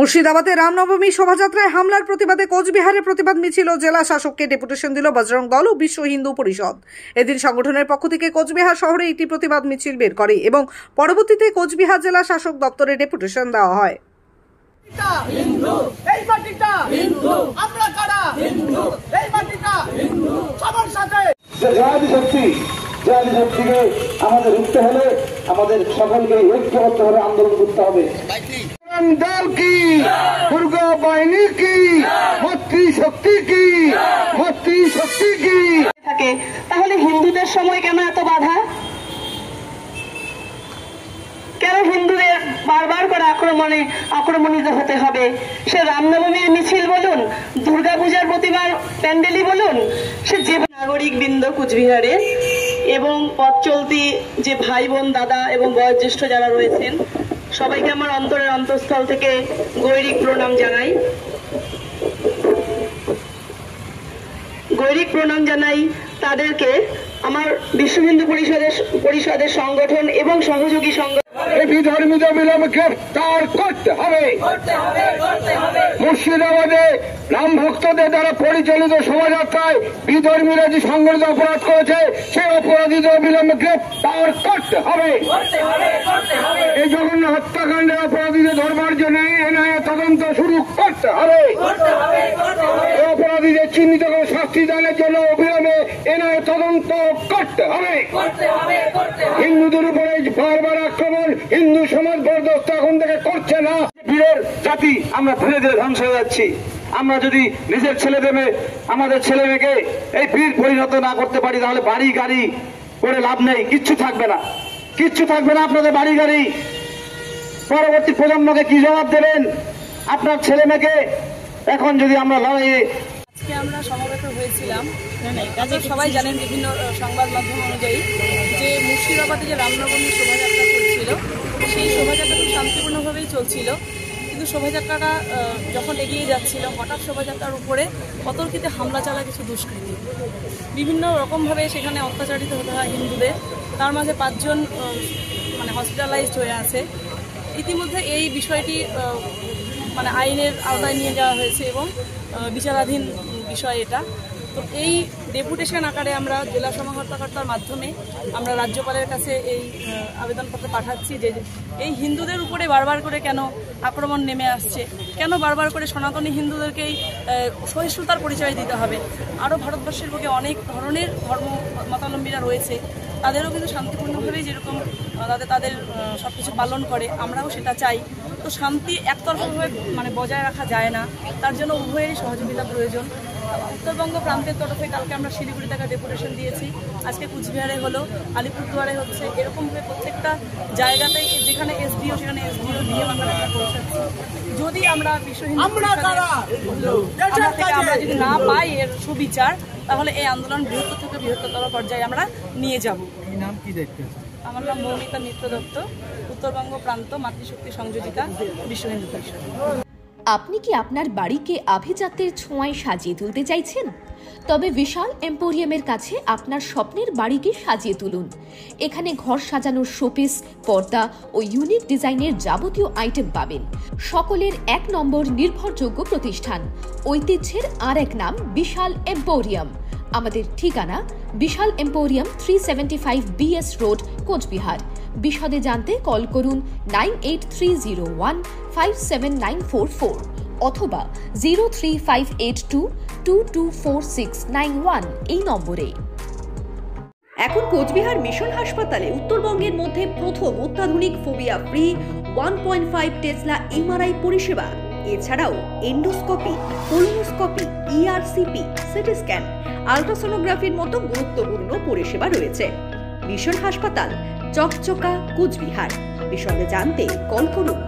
মুর্শিদাবাদে রামনবমী শোভাযাত্রায় হামলার প্রতিবাদে কোচবিহারে প্রতিবাদ মিছিল ও জেলা শাসককে ডেপুটেশন দিল বজরং দল ও বিশ্ব হিন্দু পরিষদ। এদিন সংগঠনের পক্ষ থেকে কোচবিহার শহরে একটি প্রতিবাদ মিছিল বের করে এবং পরবর্তীতে কোচবিহার জেলা শাসক দপ্তরে ডেপুটেশন দেওয়া হয়। আমাদের উঠতে হলে আমাদের সকলকে ঐক্যবদ্ধভাবে আন্দোলন করতে হবে। দল কি, দুর্গা বাহিনী কি, মাতৃশক্তি কি, মাতৃশক্তি কি থাকে, তাহলে হিন্দুদের সময় কেন এত বাধা? কেন হিন্দুদের বারবার করে আক্রমণিত হতে হবে? সে রামনবমীর মিছিল বলুন, দুর্গাপূজার প্রতিবার প্যান্ডেলই বলুন, সে যে নাগরিক বৃন্দ কুচবিহারে এবং পথ চলতি যে ভাই বোন দাদা এবং বয়োজ্যেষ্ঠ যারা রয়েছেন, সবাইকে আমার অন্তরের অন্তঃস্থল থেকে গৈরিক প্রণাম জানাই। গৈরিক প্রণাম জানাই তাদেরকে আমার বিশ্ব হিন্দু পরিষদের সংগঠন এবং সহযোগী সংগঠন। বিধর্মীদের বিলম্বে গ্রেফতার করতে হবে। মুর্শিদাবাদে রাম ভক্তদের দ্বারা পরিচালিত শোভাযাত্রায় বিধর্মীরা যে সংগঠিত অপরাধ করেছে সেই অপরাধীদের বিলম্বে গ্রেফতার করতে হবে। এই জঘন্য হত্যাকাণ্ডের অপরাধীদের ধরবার জন্য এনআইএ তদন্ত শুরু করতে হবে। এই অপরাধীদের চিহ্নিত করে শাস্তি দানের জন্য অবিলম্বে এনআইএ তদন্ত করতে হবে। হিন্দুদের উপরে বারবার আক্রমণ হিন্দু সমাজ বরদাস্ত এখন থেকে করছে না। বীরের জাতি আমরা ধীরে ধীরে ধ্বংস হয়ে যাচ্ছি। আমরা যদি নিজের আমাদের ছেলে মেয়েকে এই বীর পরিণত না করতে পারি, তাহলে বাড়ি গাড়ি করে লাভ নেই, কিচ্ছু থাকবে না, কিচ্ছু থাকবে না আপনাদের বাড়ি গাড়ি। পরবর্তী প্রজন্মকে কি জবাব দেবেন আপনার ছেলে মেয়েকে? এখন যদি আমরা লড়াইয়ে আজকে আমরা সমবেত হয়েছিলাম, সবাই জানেন বিভিন্ন সংবাদ মাধ্যম অনুযায়ী যে মুর্শিদাবাদে যে রামনবমী শোভাযাত্রা চলছিল, সেই শোভাযাত্রা খুব শান্তিপূর্ণভাবেই চলছিল। কিন্তু শোভাযাত্রাটা যখন এগিয়ে যাচ্ছিল, হঠাৎ শোভাযাত্রার উপরে অতর্কিতে হামলা চালায় কিছু দুষ্কৃতী। বিভিন্ন রকমভাবে সেখানে অত্যাচারিত হতে হয় হিন্দুদের। তার মাঝে 5 জন হসপিটালাইজড হয়ে আছে। ইতিমধ্যে এই বিষয়টি আইনের আওতায় নিয়ে যাওয়া হয়েছে এবং বিচারাধীন বিষয় এটা। তো এই ডেপুটেশন আকারে আমরা জেলা সমাহর্তাকর্তার মাধ্যমে আমরা রাজ্যপালের কাছে এই আবেদনপত্র পাঠাচ্ছি যে এই হিন্দুদের উপরে বারবার করে কেন আক্রমণ নেমে আসছে, কেন বারবার করে সনাতনী হিন্দুদেরকেই সহিষ্ণুতার পরিচয় দিতে হবে। আরও ভারতবর্ষের বুকে অনেক ধরনের ধর্ম মতাবলম্বীরা রয়েছে, তাদেরও কিন্তু শান্তিপূর্ণভাবেই যেরকম তাদের সব কিছু পালন করে, আমরাও সেটা চাই। তো শান্তি একতরফাভাবে বজায় রাখা যায় না, তার জন্য উভয়েরই সহযোগিতা প্রয়োজন। উত্তরবঙ্গ প্রান্তের তরফে কালকে আমরা শিলিগুড়ি থেকে ডেপুটেশন দিয়েছি, আজকে কুচবিহারে হলো, আলিপুরদুয়ারে হচ্ছে, এরকমভাবে প্রত্যেকটা জায়গাতেই যেখানে এসডিও সেখানে এসডিও নিয়ে আমরা পৌঁছাচ্ছি। যদি আমরা বিশ্ব হিন্দু থেকে আমরা যদি না পাই এর সুবিচার, তাহলে এই আন্দোলন বৃহত্তর থেকে বৃহত্তর পর্যায়ে আমরা নিয়ে যাব। আমার নাম মৌমিতা মিত্র দত্ত, উত্তরবঙ্গ প্রান্ত মাতৃশক্তি সংযোজিকা, বিশ্ব হিন্দু পরিষদ। আপনি কি আপনার বাড়িকে আভিজাত্যের ছোঁয়ায় সাজিয়ে তুলতে চাইছেন? তবে বিশাল এম্পোরিয়ামের কাছে আপনার স্বপ্নের বাড়িকে সাজিয়ে তুলুন। এখানে ঘর সাজানোর শোপিস, পর্দা ও ইউনিক ডিজাইনের যাবতীয় আইটেম পাবেন। সকলের 1 নম্বর নির্ভরযোগ্য প্রতিষ্ঠান, ঐতিহ্যের আর এক নাম বিশাল এম্পোরিয়াম। আমাদের ঠিকানা বিশাল এম্পোরিয়াম 375 BS রোড, কোচবিহার। বিশদে জানতে কল করুন 9830157944 অথবা 03582224691 এই নম্বরে। এখন কোচবিহার মিশন হাসপাতালে উত্তরবঙ্গের মধ্যে প্রথম অত্যাধুনিক ফোবিয়া ফ্রি 1.5 টেসলা এমআরআই পরিষেবা। এছাড়াও endoscopy, colonoscopy, ERCP, CT scan, আল্ট্রাসোনোগ্রাফির মতো গুরুত্বপূর্ণ পরিষেবা রয়েছে। মিশন হাসপাতাল, চকচকা, কোচবিহার। বিশদে জানতে কল করুন